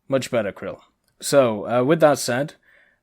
Much better, Krill. So, with that said,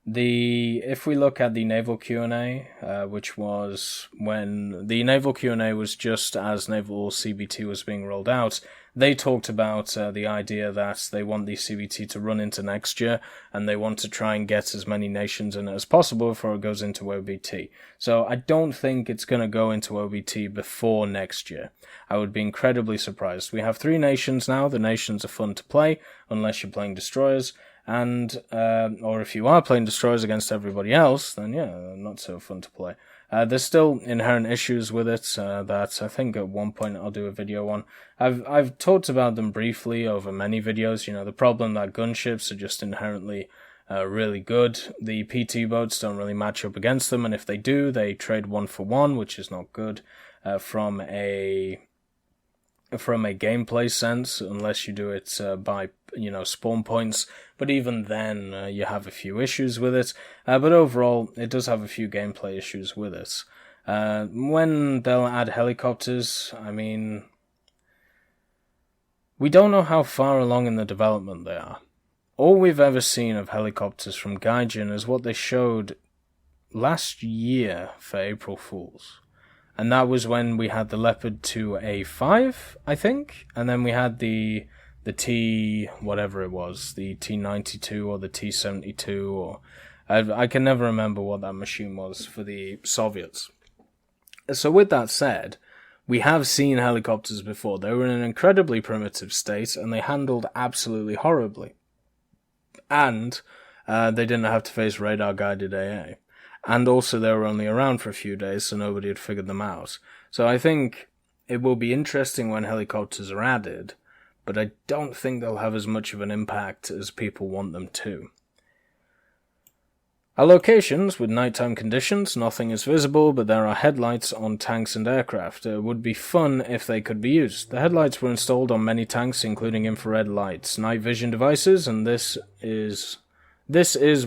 if we look at the naval Q&A, which was when the naval Q&A was just as naval CBT was being rolled out, they talked about the idea that they want the CBT to run into next year, and they want to try and get as many nations in it as possible before it goes into OBT. So I don't think it's going to go into OBT before next year. I would be incredibly surprised. We have 3 nations now. The nations are fun to play, unless you're playing destroyers. And, or if you are playing destroyers against everybody else, then yeah, not so fun to play. There's still inherent issues with it, that I think at one point I'll do a video on. I've talked about them briefly over many videos. The problem that gunships are just inherently, really good. The PT boats don't really match up against them, and if they do, they trade 1 for 1, which is not good, from a gameplay sense, unless you do it by spawn points, but even then you have a few issues with it, but overall it does have a few gameplay issues with it. When they'll add helicopters, I mean, we don't know how far along in the development they are. All we've ever seen of helicopters from Gaijin is what they showed last year for April Fools. And that was when we had the Leopard 2A5, I think, and then we had the T, whatever it was, the T92 or the T72, or I can never remember what that machine was for the Soviets. So with that said, we have seen helicopters before. They were in an incredibly primitive state, and they handled absolutely horribly. And they didn't have to face radar-guided AA. And also they were only around for a few days, so nobody had figured them out. So I think it will be interesting when helicopters are added, but I don't think they'll have as much of an impact as people want them to. Our locations, with nighttime conditions, nothing is visible, but there are headlights on tanks and aircraft. It would be fun if they could be used. The headlights were installed on many tanks, including infrared lights, night vision devices, and this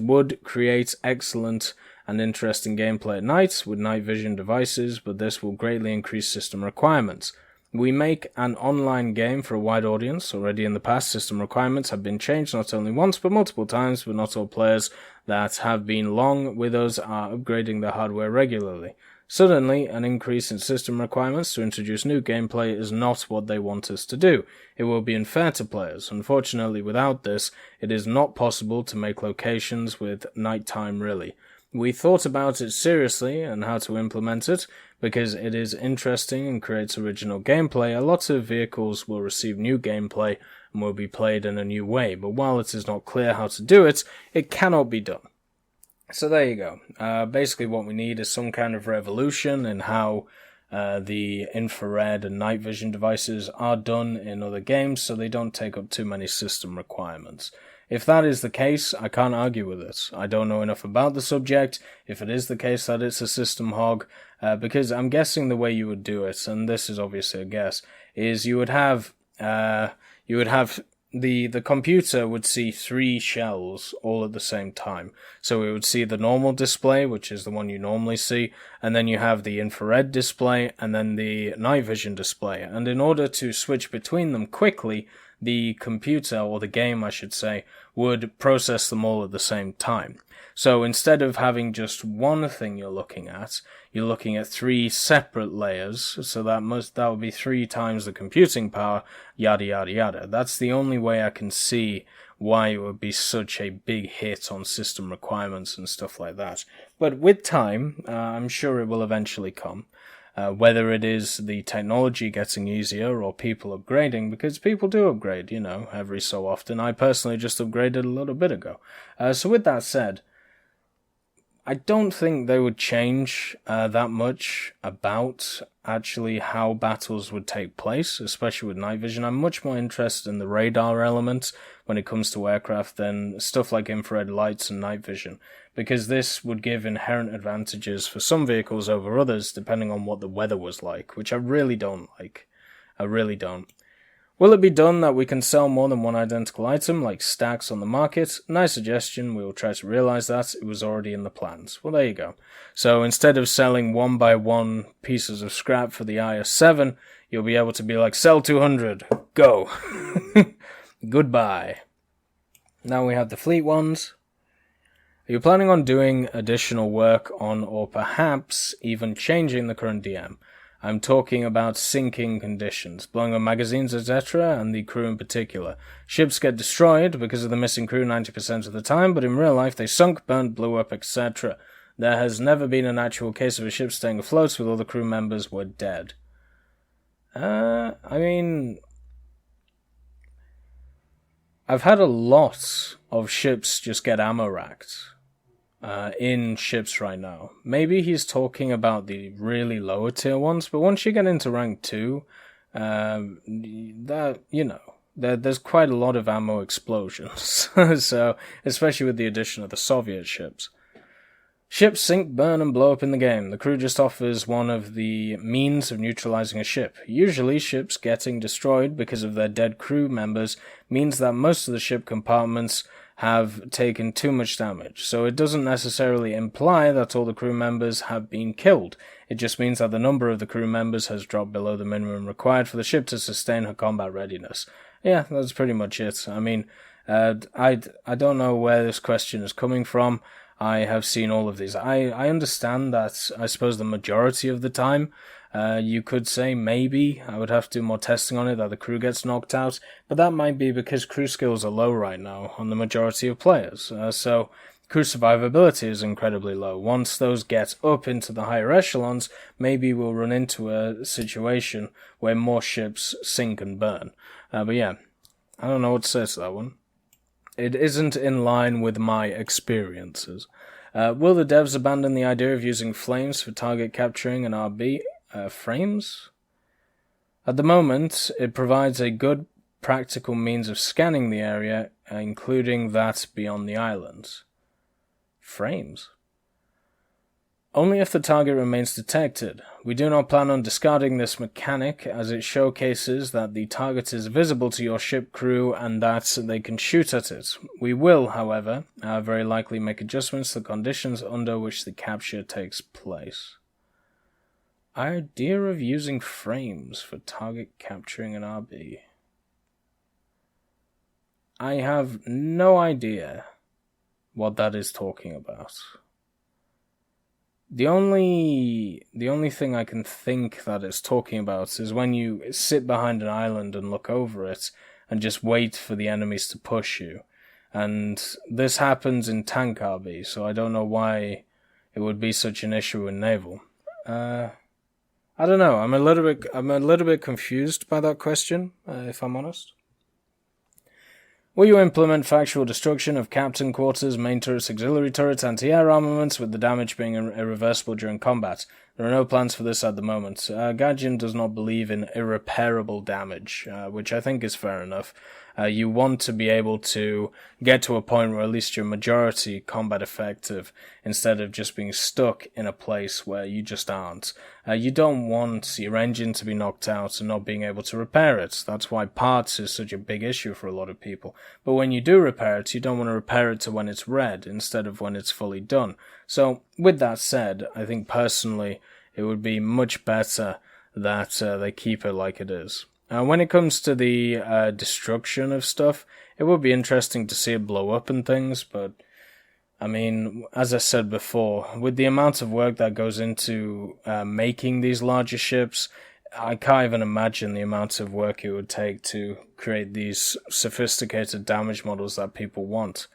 would create excellent and interesting gameplay at night with night vision devices, but this will greatly increase system requirements. We make an online game for a wide audience. Already in the past, system requirements have been changed not only once but multiple times, but not all players that have been long with us are upgrading their hardware regularly. Suddenly, an increase in system requirements to introduce new gameplay is not what they want us to do. It will be unfair to players. Unfortunately, without this, it is not possible to make locations with nighttime really. We thought about it seriously and how to implement it, because it is interesting and creates original gameplay. A lot of vehicles will receive new gameplay and will be played in a new way, but while it is not clear how to do it, it cannot be done. So there you go. Basically what we need is some kind of revolution in how the infrared and night vision devices are done in other games, so they don't take up too many system requirements. If that is the case, I can't argue with it. I don't know enough about the subject, if it is the case that it's a system hog, because I'm guessing the way you would do it, and this is obviously a guess, is you would have the computer would see 3 shells all at the same time. So it would see the normal display, which is the one you normally see, and then you have the infrared display, and then the night vision display. And in order to switch between them quickly, the computer, or the game I should say, would process them all at the same time. So instead of having just one thing you're looking at 3 separate layers, so that would be 3 times the computing power, yada yada yada. That's the only way I can see why it would be such a big hit on system requirements and stuff like that. But with time, I'm sure it will eventually come. Whether it is the technology getting easier or people upgrading, because people do upgrade, every so often. I personally just upgraded a little bit ago. So with that said, I don't think they would change that much about actually how battles would take place, especially with night vision. I'm much more interested in the radar element when it comes to aircraft than stuff like infrared lights and night vision, because this would give inherent advantages for some vehicles over others depending on what the weather was like, which I really don't like. I really don't. Will it be done that we can sell more than one identical item, like stacks on the market? Nice suggestion, we will try to realize that. It was already in the plans. Well, there you go. So instead of selling 1 by 1 pieces of scrap for the IS-7, you'll be able to be like, sell 200, go. Goodbye. Now we have the fleet ones. Are you planning on doing additional work on, or perhaps even changing the current DM? I'm talking about sinking conditions, blowing up magazines, etc., and the crew in particular. Ships get destroyed because of the missing crew 90% of the time, but in real life they sunk, burnt, blew up, etc. There has never been an actual case of a ship staying afloat with all the crew members were dead. I mean, I've had a lot of ships just get ammo racked. In ships right now. Maybe he's talking about the really lower tier ones, but once you get into rank 2, there's quite a lot of ammo explosions. So, especially with the addition of the Soviet ships. Ships sink, burn, and blow up in the game. The crew just offers one of the means of neutralizing a ship. Usually, ships getting destroyed because of their dead crew members means that most of the ship compartments have taken too much damage, so it doesn't necessarily imply that all the crew members have been killed. It just means that the number of the crew members has dropped below the minimum required for the ship to sustain her combat readiness. Yeah, that's pretty much it. I mean, I don't know where this question is coming from. I have seen all of these. I understand that, I suppose, the majority of the time, you could say maybe, I would have to do more testing on it, that the crew gets knocked out, but that might be because crew skills are low right now on the majority of players, so crew survivability is incredibly low. Once those get up into the higher echelons, maybe we'll run into a situation where more ships sink and burn. But yeah, I don't know what to say to that one. It isn't in line with my experiences. Will the devs abandon the idea of using flames for target capturing and RB? Frames? At the moment, it provides a good practical means of scanning the area, including that beyond the islands. Frames? Only if the target remains detected. We do not plan on discarding this mechanic, as it showcases that the target is visible to your ship crew and that they can shoot at it. We will, however, very likely make adjustments to the conditions under which the capture takes place. Idea of using frames for target capturing an RB. I have no idea what that is talking about. The only thing I can think that it's talking about is when you sit behind an island and look over it and just wait for the enemies to push you. And this happens in tank RB, so I don't know why it would be such an issue in naval. I don't know. I'm a little bit confused by that question, if I'm honest. Will you implement factual destruction of captain quarters, main turrets, auxiliary turrets, anti-air armaments, with the damage being irreversible during combat? There are no plans for this at the moment. Gaijin does not believe in irreparable damage, which I think is fair enough. You want to be able to get to a point where at least you're majority combat effective, instead of just being stuck in a place where you just aren't. You don't want your engine to be knocked out and not being able to repair it. That's why parts is such a big issue for a lot of people. But when you do repair it, you don't want to repair it to when it's red, instead of when it's fully done. So, with that said, I think personally it would be much better that they keep it like it is. When it comes to the destruction of stuff, it would be interesting to see it blow up and things, but I mean, as I said before, with the amount of work that goes into making these larger ships, I can't even imagine the amount of work it would take to create these sophisticated damage models that people want.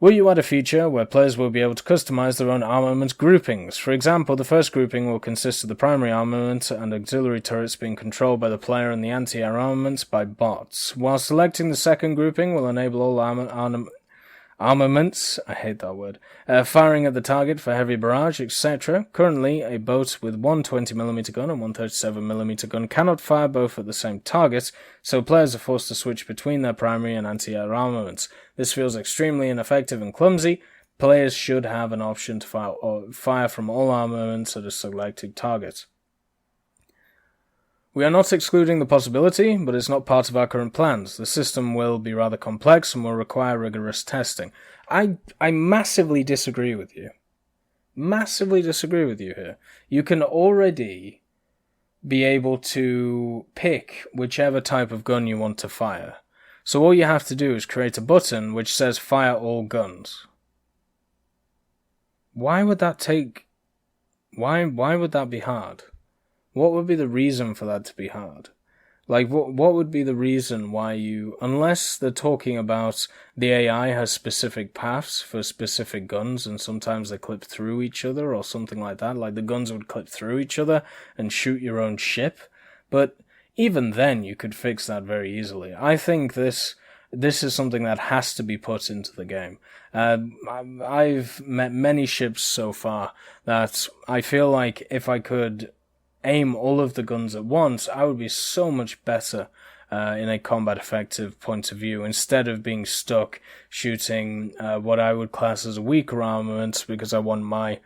Will you add a feature where players will be able to customize their own armament groupings? For example, the first grouping will consist of the primary armament and auxiliary turrets being controlled by the player and the anti-air armaments by bots, while selecting the second grouping will enable all armaments, I hate that word, firing at the target for heavy barrage, etc. Currently, a boat with one 20mm gun and one 37mm gun cannot fire both at the same target, so players are forced to switch between their primary and anti-air armaments. This feels extremely ineffective and clumsy. Players should have an option to fire from all armaments at a selected target. We are not excluding the possibility, but it's not part of our current plans. The system will be rather complex and will require rigorous testing. I massively disagree with you. Massively disagree with you here. You can already be able to pick whichever type of gun you want to fire. So all you have to do is create a button which says fire all guns. Why would that take... Why would that be hard? What would be the reason for that to be hard? Like, what would be the reason why you... Unless they're talking about the AI has specific paths for specific guns, and sometimes they clip through each other or something like that. Like, the guns would clip through each other and shoot your own ship. But even then, you could fix that very easily. I think this is something that has to be put into the game. I've met many ships so far that I feel like if I could aim all of the guns at once, I would be so much better in a combat effective point of view, instead of being stuck shooting what I would class as a weaker armament because I want my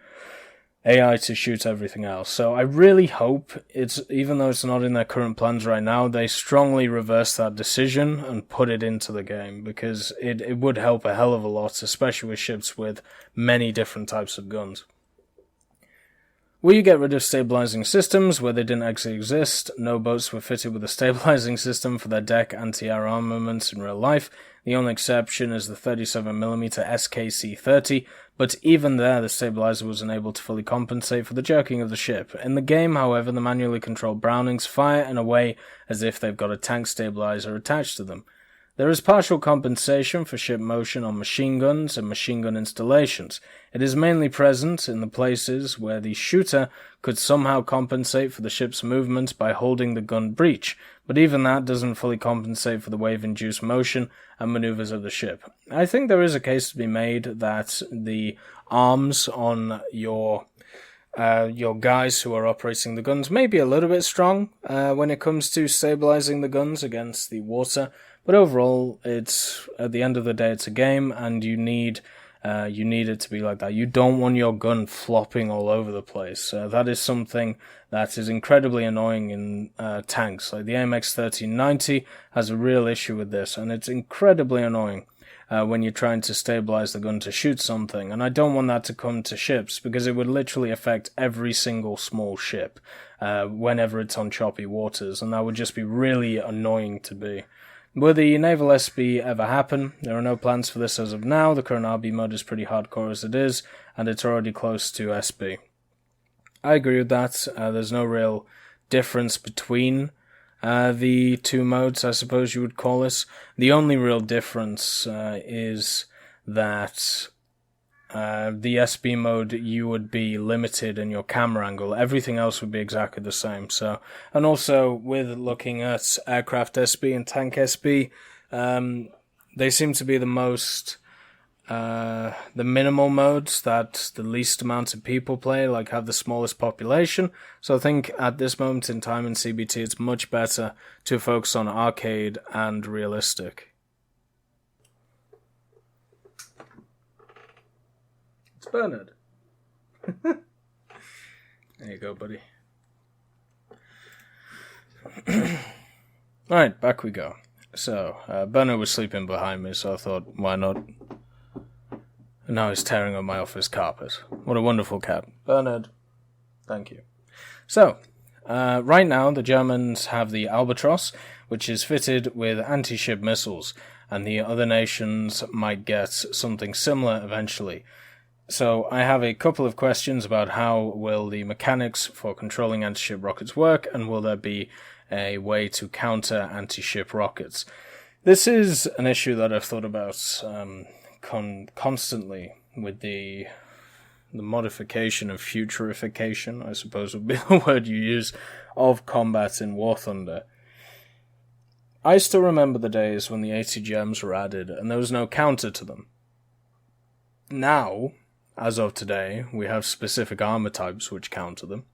AI to shoot everything else. So I really hope even though it's not in their current plans right now, they strongly reverse that decision and put it into the game, because it would help a hell of a lot, especially with ships with many different types of guns. Will you get rid of stabilizing systems where they didn't actually exist? No boats were fitted with a stabilizing system for their deck anti-air armaments in real life. The only exception is the 37mm SKC-30, but even there the stabilizer was unable to fully compensate for the jerking of the ship. In the game, however, the manually controlled Brownings fire in a way as if they've got a tank stabilizer attached to them. There is partial compensation for ship motion on machine guns and machine gun installations. It is mainly present in the places where the shooter could somehow compensate for the ship's movement by holding the gun breech, but even that doesn't fully compensate for the wave-induced motion and maneuvers of the ship. I think there is a case to be made that the arms on your guys who are operating the guns may be a little bit strong when it comes to stabilizing the guns against the water. But overall, it's at the end of the day, it's a game, and you need it to be like that. You don't want your gun flopping all over the place. That is something that is incredibly annoying in tanks. Like the AMX 1390 has a real issue with this, and it's incredibly annoying when you're trying to stabilize the gun to shoot something. And I don't want that to come to ships, because it would literally affect every single small ship whenever it's on choppy waters, and that would just be really annoying to be. Will the Naval SB ever happen? There are no plans for this as of now. The current RB mode is pretty hardcore as it is, and it's already close to SB. I agree with that. There's no real difference between the two modes, I suppose you would call this. The only real difference is that the SB mode, you would be limited in your camera angle. Everything else would be exactly the same. So, and also with looking at aircraft SB and tank SB, they seem to be the most the minimal modes that the least amount of people play, like have the smallest population. So I think at this moment in time in CBT, it's much better to focus on arcade and realistic. Bernard. There you go, buddy. Alright, back we go. So, Bernard was sleeping behind me, so I thought, why not? And now he's tearing up my office carpet. What a wonderful cat. Bernard, thank you. So, right now, the Germans have the Albatros, which is fitted with anti-ship missiles, and the other nations might get something similar eventually. So I have a couple of questions about how will the mechanics for controlling anti-ship rockets work, and will there be a way to counter anti-ship rockets? This is an issue that I've thought about constantly with the modification of futurification, I suppose would be the word you use, of combat in War Thunder. I still remember the days when the ATGMs were added and there was no counter to them. Now, as of today, we have specific armor types which counter them.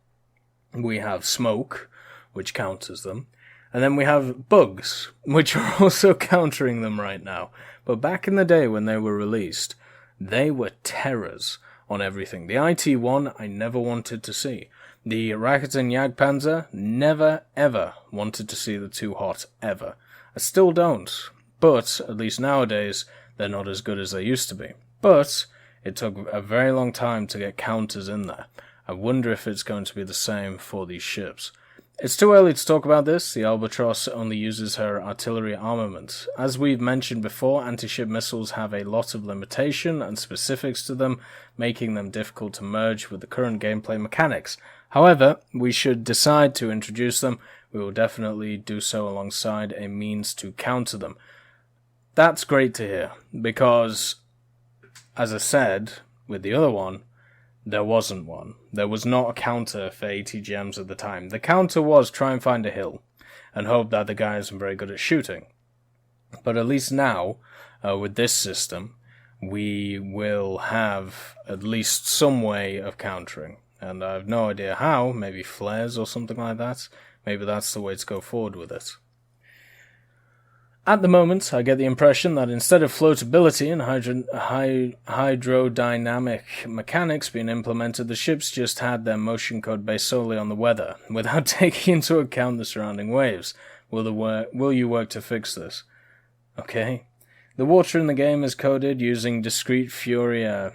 We have smoke, which counters them. And then we have bugs, which are also countering them right now. But back in the day when they were released, they were terrors on everything. The IT-1 I never wanted to see. The Rakuten Jagdpanzer, never ever wanted to see the Too Hot, ever. I still don't. But, at least nowadays, they're not as good as they used to be. But it took a very long time to get counters in there. I wonder if it's going to be the same for these ships. It's too early to talk about this. The Albatross only uses her artillery armament. As we've mentioned before, anti-ship missiles have a lot of limitation and specifics to them, making them difficult to merge with the current gameplay mechanics. However, we should decide to introduce them. We will definitely do so alongside a means to counter them. That's great to hear, because, as I said, with the other one, there wasn't one. There was not a counter for ATGMs at the time. The counter was try and find a hill, and hope that the guy isn't very good at shooting. But at least now, with this system, we will have at least some way of countering. And I have no idea how, maybe flares or something like that. Maybe that's the way to go forward with it. At the moment, I get the impression that instead of floatability and hydrodynamic mechanics being implemented, the ships just had their motion code based solely on the weather, without taking into account the surrounding waves. Will you work to fix this? Okay. The water in the game is coded using discrete Fourier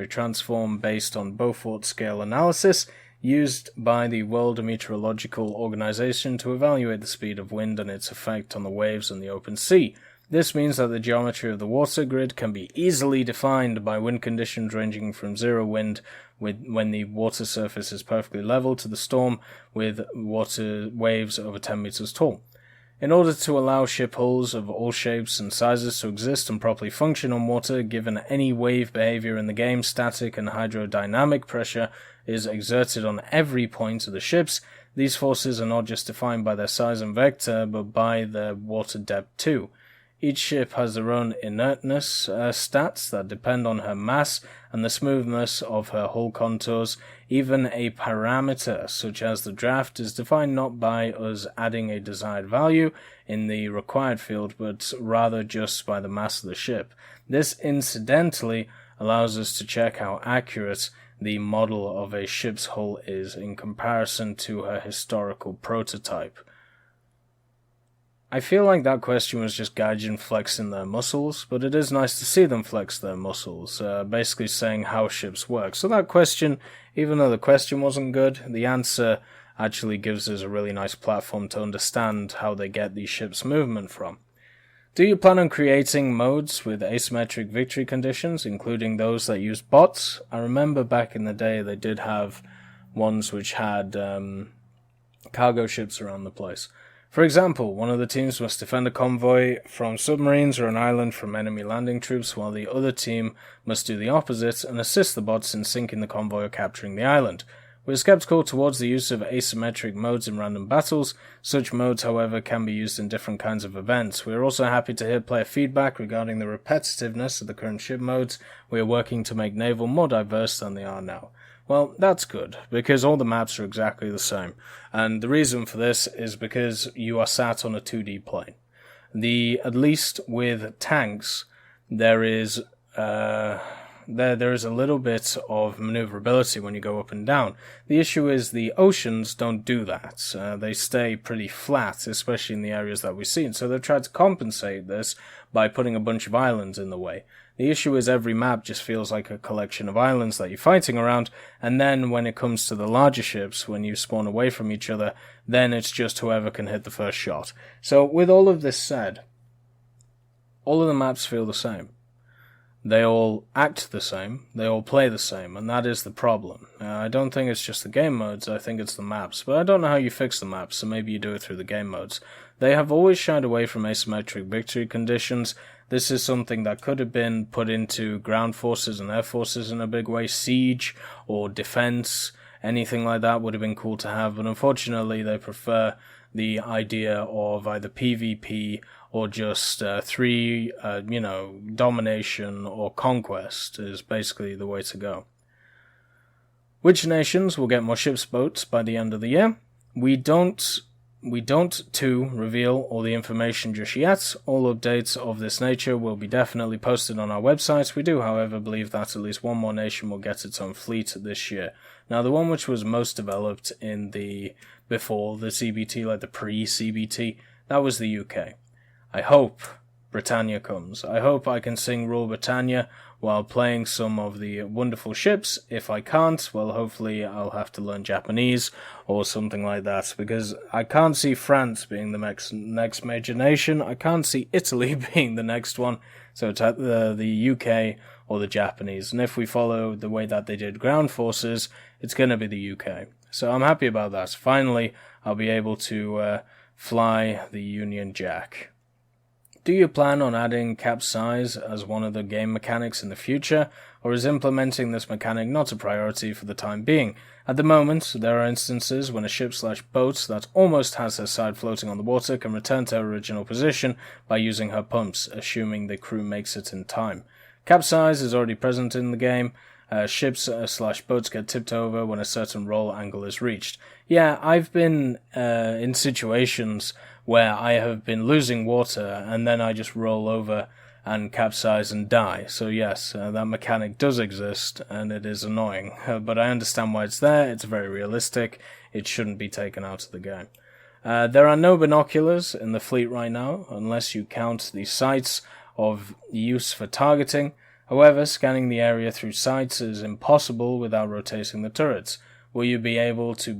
transform based on Beaufort scale analysis, used by the World Meteorological Organization to evaluate the speed of wind and its effect on the waves in the open sea. This means that the geometry of the water grid can be easily defined by wind conditions ranging from zero wind when the water surface is perfectly level to the storm with water waves over 10 meters tall. In order to allow ship hulls of all shapes and sizes to exist and properly function on water, given any wave behavior in the game, static and hydrodynamic pressure is exerted on every point of the ships. These forces are not just defined by their size and vector, but by their water depth too. Each ship has their own inertness stats that depend on her mass and the smoothness of her hull contours. Even a parameter such as the draft is defined not by us adding a desired value in the required field, but rather just by the mass of the ship. This incidentally allows us to check how accurate the model of a ship's hull is in comparison to her historical prototype. I feel like that question was just Gaijin flexing their muscles, but it is nice to see them flex their muscles, basically saying how ships work. So that question, even though the question wasn't good, the answer actually gives us a really nice platform to understand how they get these ships' movement from. Do you plan on creating modes with asymmetric victory conditions, including those that use bots? I remember back in the day they did have ones which had cargo ships around the place. For example, one of the teams must defend a convoy from submarines or an island from enemy landing troops, while the other team must do the opposite and assist the bots in sinking the convoy or capturing the island. We're skeptical towards the use of asymmetric modes in random battles. Such modes, however, can be used in different kinds of events. We are also happy to hear player feedback regarding the repetitiveness of the current ship modes. We are working to make Naval more diverse than they are now. Well, that's good, because all the maps are exactly the same. And the reason for this is because you are sat on a 2D plane. At least with tanks, there is there is a little bit of maneuverability when you go up and down. The issue is the oceans don't do that. They stay pretty flat, especially in the areas that we've seen. So they've tried to compensate this by putting a bunch of islands in the way. The issue is every map just feels like a collection of islands that you're fighting around, and then when it comes to the larger ships, when you spawn away from each other, then it's just whoever can hit the first shot. So with all of this said, all of the maps feel the same. They all act the same, they all play the same, and that is the problem. I don't think it's just the game modes, I think it's the maps, but I don't know how you fix the maps, so maybe you do it through the game modes. They have always shied away from asymmetric victory conditions. This is something that could have been put into ground forces and air forces in a big way. Siege or defense, anything like that would have been cool to have, but unfortunately they prefer the idea of either PvP or just domination or conquest is basically the way to go. Which nations will get more ships boats by the end of the year? We don't reveal all the information just yet. All updates of this nature will be definitely posted on our website. We do, however, believe that at least one more nation will get its own fleet this year. Now, the one which was most developed before the CBT, like the pre-CBT, that was the UK. I hope Britannia comes. I hope I can sing Rule Britannia while playing some of the wonderful ships. If I can't, well, hopefully I'll have to learn Japanese or something like that, because I can't see France being the next major nation. I can't see Italy being the next one, so it's the UK or the Japanese. And if we follow the way that they did ground forces, it's going to be the UK. So I'm happy about that. Finally, I'll be able to fly the Union Jack. Do you plan on adding capsize as one of the game mechanics in the future, or is implementing this mechanic not a priority for the time being? At the moment, there are instances when a ship/boat that almost has her side floating on the water can return to her original position by using her pumps, assuming the crew makes it in time. Capsize is already present in the game. Ships/boats get tipped over when a certain roll angle is reached. Yeah, I've been in situations where I have been losing water and then I just roll over and capsize and die. So yes, that mechanic does exist and it is annoying. But I understand why it's there. It's very realistic. It shouldn't be taken out of the game. There are no binoculars in the fleet right now, unless you count the sights of use for targeting. However, scanning the area through sights is impossible without rotating the turrets. Will you be able to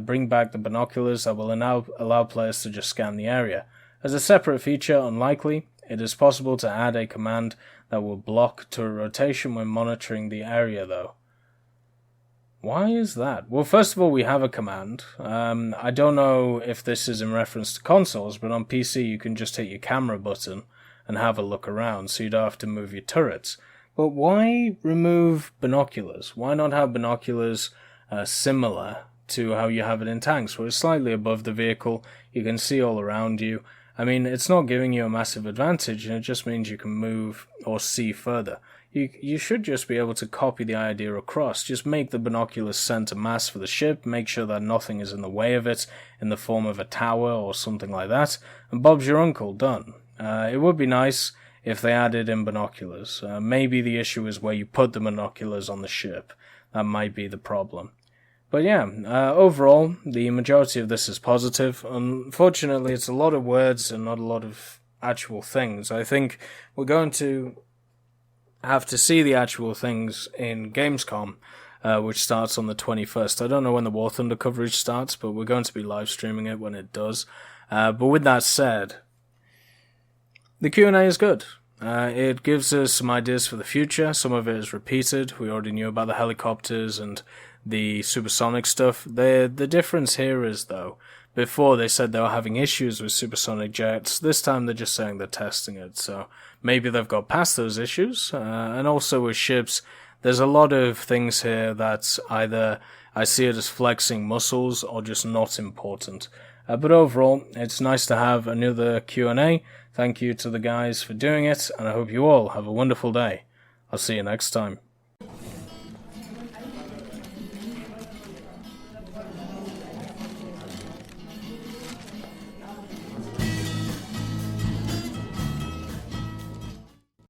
bring back the binoculars that will allow players to just scan the area? As a separate feature, unlikely. It is possible to add a command that will block turret rotation when monitoring the area, though. Why is that? Well, first of all, we have a command. I don't know if this is in reference to consoles, but on PC you can just hit your camera button and have a look around, so you don't have to move your turrets. But why remove binoculars? Why not have binoculars similar to how you have it in tanks, where it's slightly above the vehicle, you can see all around you? I mean, it's not giving you a massive advantage, and it just means you can move or see further. You should just be able to copy the idea across. Just make the binoculars center mass for the ship, make sure that nothing is in the way of it, in the form of a tower or something like that, and Bob's your uncle, done. It would be nice if they added in binoculars. Maybe the issue is where you put the binoculars on the ship. That might be the problem. But yeah, overall, the majority of this is positive. Unfortunately, it's a lot of words and not a lot of actual things. I think we're going to have to see the actual things in Gamescom, which starts on the 21st. I don't know when the War Thunder coverage starts, but we're going to be live streaming it when it does. But with that said, the Q&A is good. It gives us some ideas for the future. Some of it is repeated. We already knew about the helicopters and the supersonic stuff. The difference here is, though, before they said they were having issues with supersonic jets. This time they're just saying they're testing it. So maybe they've got past those issues. And also with ships, there's a lot of things here that either I see it as flexing muscles or just not important. But overall, it's nice to have another Q&A. Thank you to the guys for doing it, and I hope you all have a wonderful day. I'll see you next time.